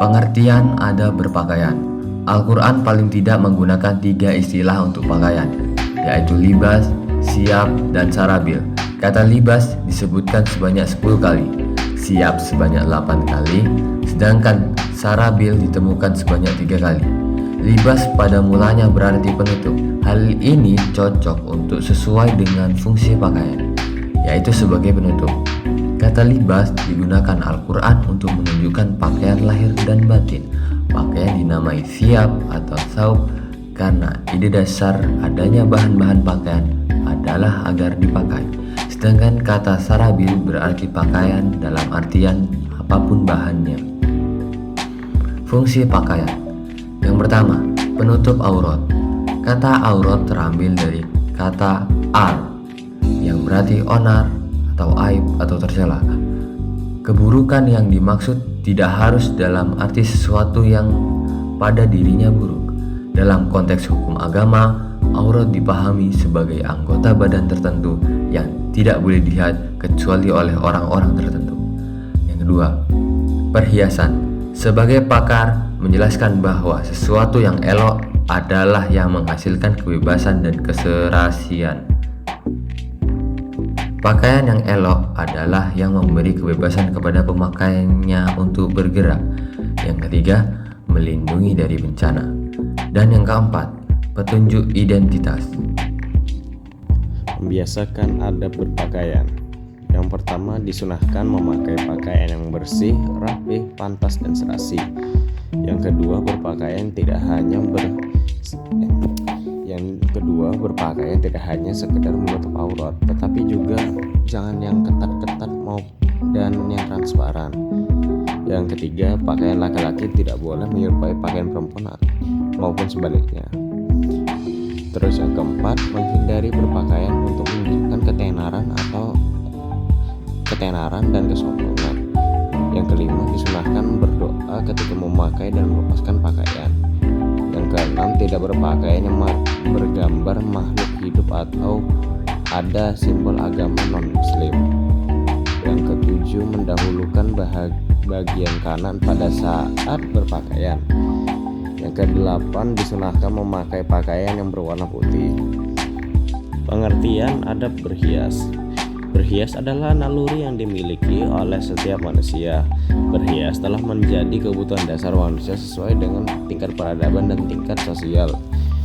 Pengertian adab berpakaian. Al-Quran paling tidak menggunakan 3 istilah untuk pakaian, yaitu libas, siap, dan sarabil. Kata libas disebutkan sebanyak 10 kali, siap sebanyak 8 kali, sedangkan sarabil ditemukan sebanyak 3 kali. Libas pada mulanya berarti penutup. Hal ini cocok untuk sesuai dengan fungsi pakaian, yaitu sebagai penutup. Kata libas digunakan Al-Quran untuk menunjukkan pakaian lahir dan batin. Pakaian dinamai thiyab atau thawb karena ide dasar adanya bahan-bahan pakaian adalah agar dipakai. Sedangkan kata sarabil berarti pakaian dalam artian apapun bahannya. Fungsi pakaian. Yang pertama, penutup aurat. Kata aurat terambil dari kata ar yang berarti onar atau aib atau tercela. Keburukan yang dimaksud tidak harus dalam arti sesuatu yang pada dirinya buruk. Dalam konteks hukum agama, aurat dipahami sebagai anggota badan tertentu yang tidak boleh dilihat kecuali oleh orang-orang tertentu. Yang kedua, perhiasan. Sebagai pakar menjelaskan bahwa sesuatu yang elok adalah yang menghasilkan kebebasan dan keserasian. Pakaian yang elok adalah yang memberi kebebasan kepada pemakaiannya untuk bergerak. Yang ketiga, melindungi dari bencana. Dan yang keempat, petunjuk identitas. Membiasakan adab berpakaian. Yang pertama, disunahkan memakai pakaian yang bersih, rapi, pantas, dan serasi. Yang kedua, berpakaian tidak hanya sekedar menutup aurat, tetapi juga jangan yang ketat-ketat dan yang transparan. Yang ketiga, pakaian laki-laki tidak boleh menyerupai pakaian perempuan maupun sebaliknya. Terus yang keempat, menghindari berpakaian untuk menunjukkan ketenaran dan kesombongan. Yang kelima, disunahkan berdoa ketika memakai dan melepaskan pakaian. Yang keenam, tidak berpakaian yang bergambar makhluk hidup atau ada simbol agama non-muslim. Yang ketujuh, mendahulukan bagian kanan pada saat berpakaian. Yang kedelapan, disunahkan memakai pakaian yang berwarna putih. Pengertian adab berhias. Berhias adalah naluri yang dimiliki oleh setiap manusia. Berhias telah menjadi kebutuhan dasar manusia sesuai dengan tingkat peradaban dan tingkat sosial.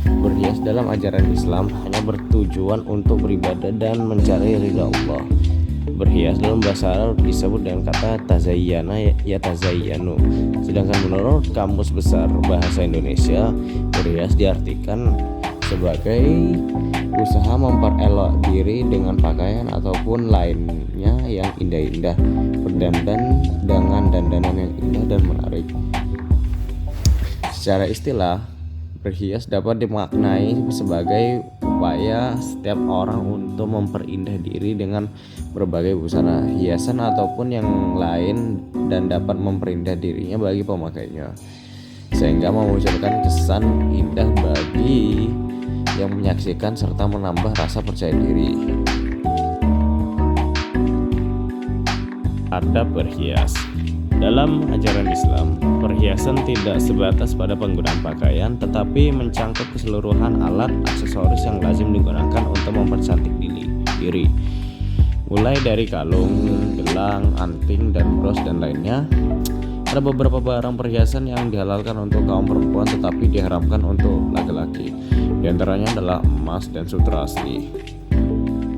Berhias dalam ajaran Islam hanya bertujuan untuk beribadah dan mencari ridha Allah. Berhias dalam bahasa Arab disebut dengan kata tazayyana yatazayyanu. Sedangkan menurut Kamus Besar Bahasa Indonesia, berhias diartikan sebagai usaha memperelok diri dengan pakaian ataupun lainnya yang indah-indah, berdandan dengan dandanan yang indah dan menarik. Secara istilah, berhias dapat dimaknai sebagai upaya setiap orang untuk memperindah diri dengan berbagai busana, hiasan ataupun yang lain dan dapat memperindah dirinya bagi pemakainya, sehingga memunculkan kesan indah bagi yang menyaksikan serta menambah rasa percaya diri. Adab berhias. Dalam ajaran Islam, perhiasan tidak sebatas pada penggunaan pakaian, tetapi mencangkup keseluruhan alat aksesoris yang lazim digunakan untuk mempercantik diri. Mulai dari kalung, gelang, anting, dan bros dan lainnya. Ada beberapa barang perhiasan yang dihalalkan untuk kaum perempuan tetapi diharamkan untuk laki-laki. Di antaranya adalah emas dan sutra asli.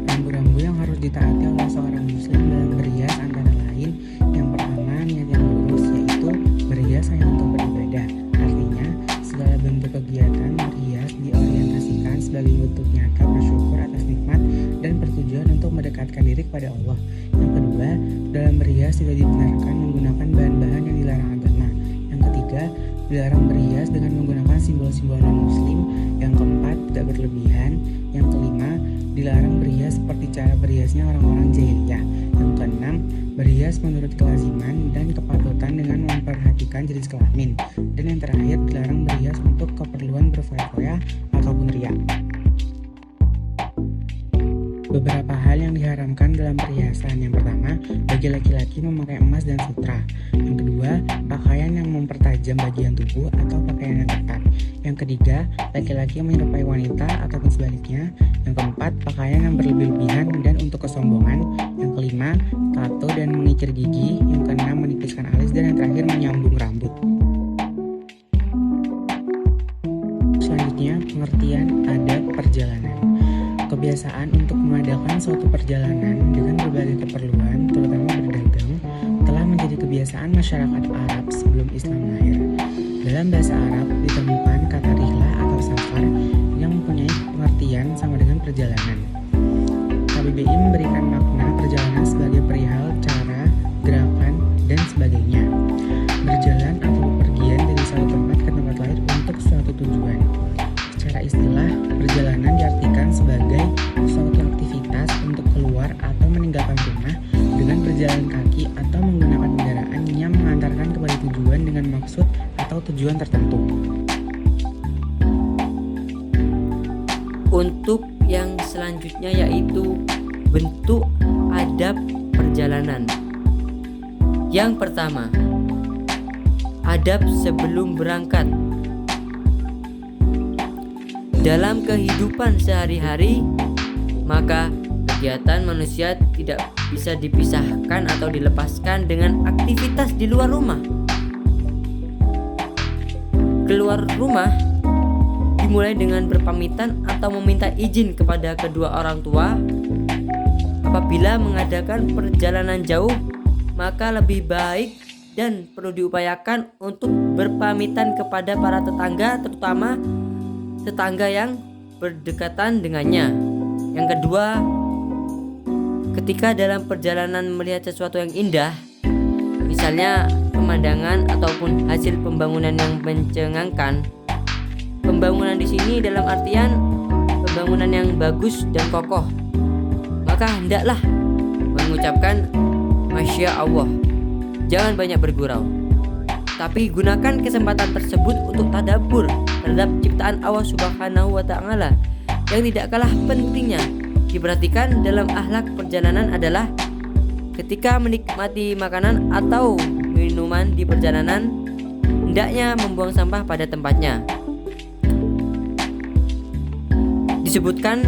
Rambu-rambu yang harus ditaati oleh seorang muslim dalam berhias antara lain, yang pertama, niat yang lurus, yaitu berhias hanya untuk beribadah. Artinya, segala bentuk kegiatan berhias diorientasikan sebagai bentuk nyata bersyukur atas nikmat dan bertujuan untuk mendekatkan diri kepada Allah. Yang kedua, dalam berhias tidak dibenarkan menggunakan bahan-bahan yang dilarang agama. Yang ketiga, dilarang berhias dengan menggunakan simbol-simbol non-muslim. Yang keempat, tidak berlebihan. Yang kelima, dilarang berhias seperti cara berhiasnya orang-orang jahiliyah. Yang keenam, berhias menurut kelaziman dan kepatutan dengan memperhatikan jenis kelamin. Dan yang terakhir, dilarang berhias untuk keperluan berfoya-foya ataupun riya. Beberapa hal yang diharamkan dalam perhiasan. Yang pertama, bagi laki-laki memakai emas dan sutra. Yang kedua, pakaian yang mempertajam bagian tubuh atau pakaian yang ketat. Yang ketiga, laki-laki menyerupai wanita ataupun sebaliknya. Yang keempat, pakaian yang berlebih-lebihan dan untuk kesombongan. Yang kelima, tato dan mengikir gigi. Yang keenam, menipiskan alis. Dan yang terakhir, menyambung rambut. Selanjutnya, pengertian adab perjalanan. Kebiasaan untuk mengadakan suatu perjalanan dengan berbagai keperluan, terutama berdagang, telah menjadi kebiasaan masyarakat Arab sebelum Islam lahir. Dalam bahasa Arab ditemukan kata rihlah atau safar yang mempunyai pengertian sama dengan perjalanan. KBBI memberikan makna perjalanan sebagai perihal cara, gerakan, dan sebagainya. Berjalan atau bepergian dari suatu tempat ke tempat lain untuk suatu tujuan. Secara istilah, perjalanan diartikan sebagai suatu aktivitas untuk keluar atau meninggalkan rumah dengan berjalan kaki atau menggunakan kendaraan yang mengantarkan kepada tujuan dengan maksud atau tujuan tertentu. Untuk yang selanjutnya yaitu bentuk adab perjalanan. Yang pertama, adab sebelum berangkat. Dalam kehidupan sehari-hari, maka kegiatan manusia tidak bisa dipisahkan atau dilepaskan dengan aktivitas di luar rumah. Keluar rumah dimulai dengan berpamitan atau meminta izin kepada kedua orang tua. Apabila mengadakan perjalanan jauh, maka lebih baik dan perlu diupayakan untuk berpamitan kepada para tetangga, terutama tetangga yang berdekatan dengannya. Yang kedua, ketika dalam perjalanan melihat sesuatu yang indah, misalnya pemandangan ataupun hasil pembangunan yang mencengangkan. Pembangunan di sini dalam artian pembangunan yang bagus dan kokoh, maka hendaklah mengucapkan Masya Allah. Jangan banyak bergurau, tapi gunakan kesempatan tersebut untuk tadabbur terhadap ciptaan Allah Subhanahu wa Ta'ala yang tidak kalah pentingnya diperhatikan dalam akhlak perjalanan adalah ketika menikmati makanan atau minuman di perjalanan, hendaknya membuang sampah pada tempatnya. Disebutkan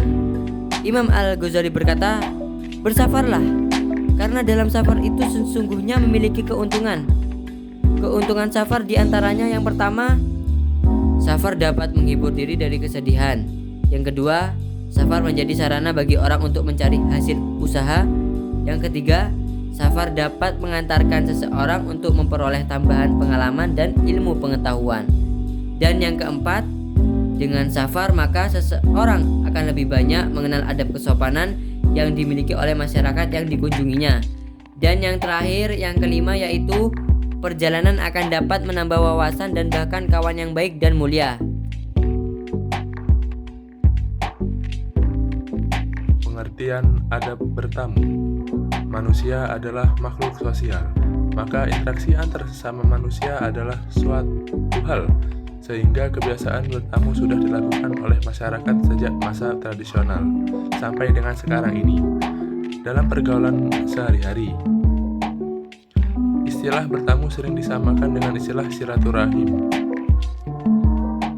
Imam Al-Ghazali berkata, bersafarlah karena dalam safar itu sesungguhnya memiliki keuntungan. Keuntungan safar diantaranya yang pertama, safar dapat menghibur diri dari kesedihan. Yang kedua, safar menjadi sarana bagi orang untuk mencari hasil usaha. Yang ketiga, safar dapat mengantarkan seseorang untuk memperoleh tambahan pengalaman dan ilmu pengetahuan. Dan yang keempat, dengan safar maka seseorang akan lebih banyak mengenal adab kesopanan yang dimiliki oleh masyarakat yang dikunjunginya. Dan yang terakhir, yang kelima, yaitu perjalanan akan dapat menambah wawasan dan bahkan kawan yang baik dan mulia. Pengertian adab bertamu. Manusia adalah makhluk sosial, maka interaksi antar sesama manusia adalah suatu hal, sehingga kebiasaan bertamu sudah dilakukan oleh masyarakat sejak masa tradisional sampai dengan sekarang ini. Dalam pergaulan sehari-hari, istilah bertamu sering disamakan dengan istilah silaturahim.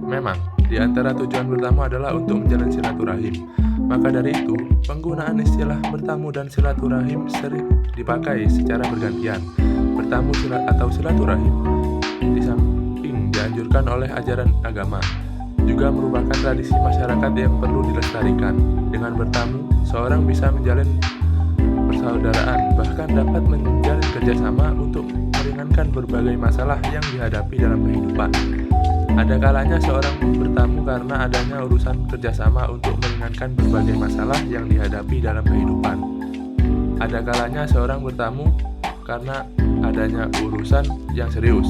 Memang, di antara tujuan bertamu adalah untuk menjalin silaturahim. Maka dari itu, penggunaan istilah bertamu dan silaturahim sering dipakai secara bergantian. Bertamu atau silaturahim di samping dianjurkan oleh ajaran agama, juga merupakan tradisi masyarakat yang perlu dilestarikan. Dengan bertamu, seorang bisa menjalin persaudaraan, bahkan dapat menjalin kerjasama untuk meringankan berbagai masalah yang dihadapi dalam kehidupan. Ada kalanya seorang bertamu karena adanya urusan kerjasama untuk meringankan berbagai masalah yang dihadapi dalam kehidupan. Ada kalanya seorang bertamu karena adanya urusan yang serius.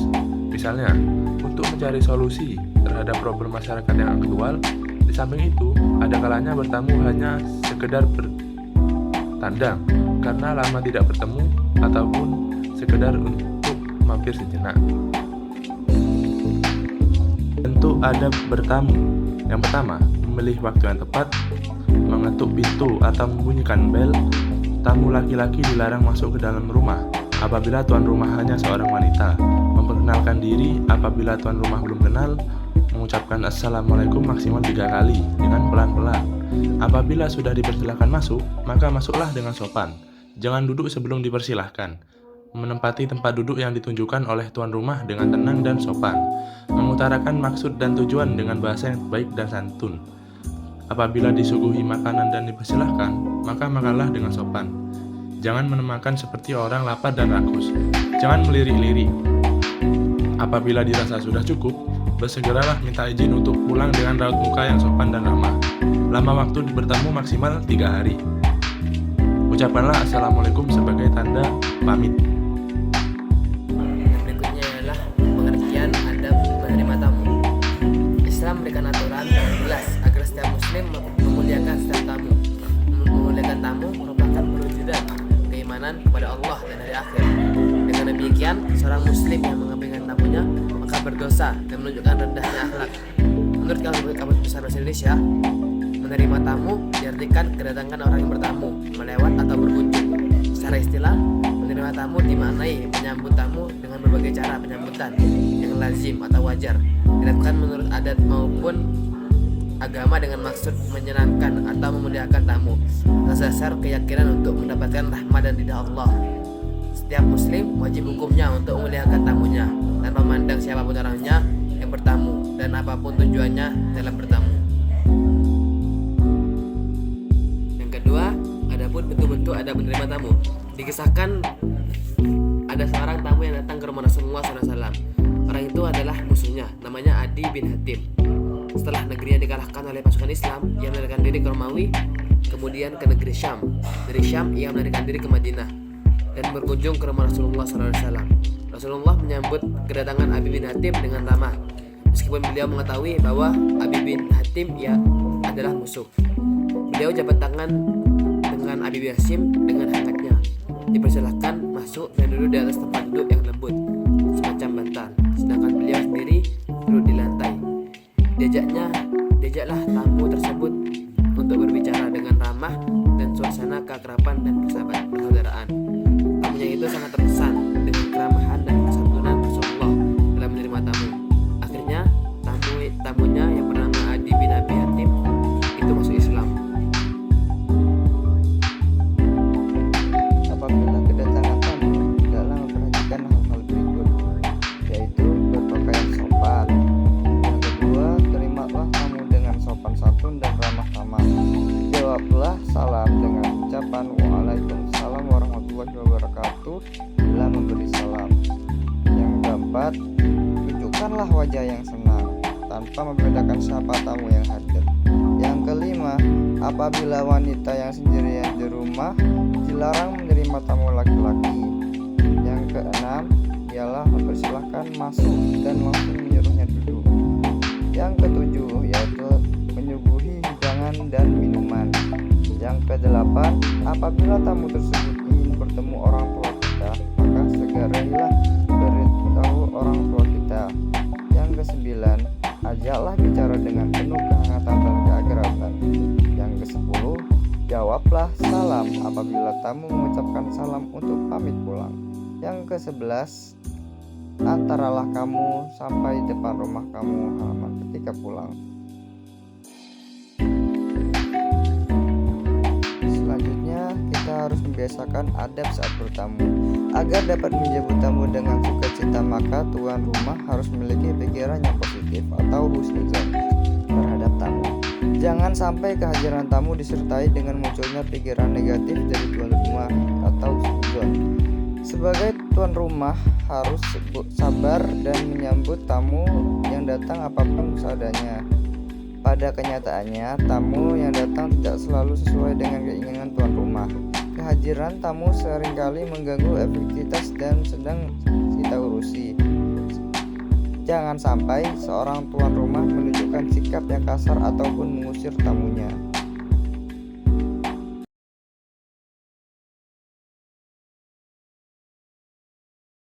Misalnya, untuk mencari solusi terhadap problem masyarakat yang aktual. Di samping itu, ada kalanya bertamu hanya sekedar bertandang karena lama tidak bertemu ataupun sekedar untuk mampir sejenak. Bentuk adab bertamu. Yang pertama, memilih waktu yang tepat. mengetuk pintu atau membunyikan bel, tamu laki-laki dilarang masuk ke dalam rumah apabila tuan rumah hanya seorang wanita. Memperkenalkan diri apabila tuan rumah belum kenal, mengucapkan Assalamualaikum maksimal 3 kali dengan pelan-pelan. Apabila sudah dipersilahkan masuk, maka masuklah dengan sopan. Jangan duduk sebelum dipersilahkan. Menempati tempat duduk yang ditunjukkan oleh tuan rumah dengan tenang dan sopan. Mengutarakan maksud dan tujuan dengan bahasa yang baik dan santun. Apabila disuguhi makanan dan dipersilahkan, maka makanlah dengan sopan. Jangan menemakan seperti orang lapar dan rakus. Jangan melirik-lirik. Apabila dirasa sudah cukup, bersegeralah minta izin untuk pulang dengan raut muka yang sopan dan ramah. Lama waktu bertemu maksimal 3 hari. Ucapkanlah Assalamualaikum sebagai tanda pamit. Yang berikutnya adalah pengertian adab menerima tamu. Islam memberikan aturan yang jelas agar setiap muslim memuliakan setiap tamu. Memuliakan tamu merupakan perwujudan keimanan kepada Allah dan hari akhir. Dengan demikian, seorang muslim yang mengabaikan tamunya maka berdosa dan menunjukkan rendahnya akhlak. Menurut Kamus Besar Bahasa Indonesia, menerima tamu diartikan kedatangan orang yang bertamu, melewat atau berkunjung. Secara istilah, menerima tamu dimaknai menyambut tamu dengan berbagai cara penyambutan yang lazim atau wajar, dilakukan menurut adat maupun agama dengan maksud menyenangkan atau memuliakan tamu atas dasar keyakinan untuk mendapatkan rahmat dan ridha Allah. Setiap muslim wajib hukumnya untuk memuliakan tamunya tanpa memandang siapapun orangnya yang bertamu dan apapun tujuannya dalam bertamu. Yang kedua, adapun bentuk-bentuk adab menerima tamu. Dikisahkan ada seorang tamu yang datang ke rumah Rasulullah SAW. Orang itu adalah musuhnya, namanya Adi bin Hatim. Setelah negerinya dikalahkan oleh pasukan Islam, ia melarikan diri ke Romawi, kemudian ke negeri Syam. Dari Syam, ia melarikan diri ke Madinah dan berkunjung ke rumah Rasulullah SAW. Rasulullah menyambut kedatangan Abi bin Hatim dengan ramah, meskipun beliau mengetahui bahwa Abi bin Hatim ia adalah musuh. Beliau jabat tangan dengan Abi bin Hatim dengan hangatnya, dipersilahkan masuk dan duduk di atas tempat duduk yang lembut, semacam bantal, sedangkan beliau sendiri duduk di lantai. Diajaklah tamu tersebut untuk berbicara dengan ramah dan suasana keakraban dan persaudaraan. Tamunya itu sangat terkesan dengan keramahan dan kesantunan Rasulullah dalam menerima tamu. Akhirnya tamunya yang bernama Adi bin Abi Hatim itu masuk Islam. Apabila kedatangan tamu, dalam memperhatikan hal-hal berikut, yaitu berpakaian sopan. Yang kedua, terimalah tamu dengan sopan santun dan ramah tamah. Jawablah salam dengan ucapan Waalaikumsalam warahmatullahi wabarakatuh bila memberi salam. Yang keempat, tunjukkanlah wajah yang senang tanpa membedakan siapa tamu yang hadir. Yang kelima, apabila wanita yang sendirian di rumah, dilarang menerima tamu laki-laki. Yang keenam, ialah mempersilahkan masuk dan langsung menyuruhnya duduk. Yang ketujuh, yaitu menyuguhi hidangan dan minuman. Yang kedelapan, apabila tamu tersebut ingin bertemu orang tua kita, maka segeralah beritahu orang tua kita. Yang kesembilan, ajaklah bicara dengan penuh kehangatan dan keakraban. Yang kesepuluh, jawablah salam apabila tamu mengucapkan salam untuk pamit pulang. Yang kesebelas, antaralah kamu sampai depan rumah kamu halaman ketika pulang. Selanjutnya, kita harus membiasakan adab saat bertamu. Agar dapat menjamu tamu dengan sukacita, maka tuan rumah harus memiliki pikiran yang positif atau husnuzon terhadap tamu. Jangan sampai kehadiran tamu disertai dengan munculnya pikiran negatif dari tuan rumah atau husnuzon. Sebagai tuan rumah harus sabar dan menyambut tamu yang datang apapun seadanya. Pada kenyataannya, tamu yang datang tidak selalu sesuai dengan keinginan tuan rumah. Kehadiran tamu seringkali mengganggu efektivitas dan sedang kita urusi. Jangan sampai seorang tuan rumah menunjukkan sikap yang kasar ataupun mengusir tamunya.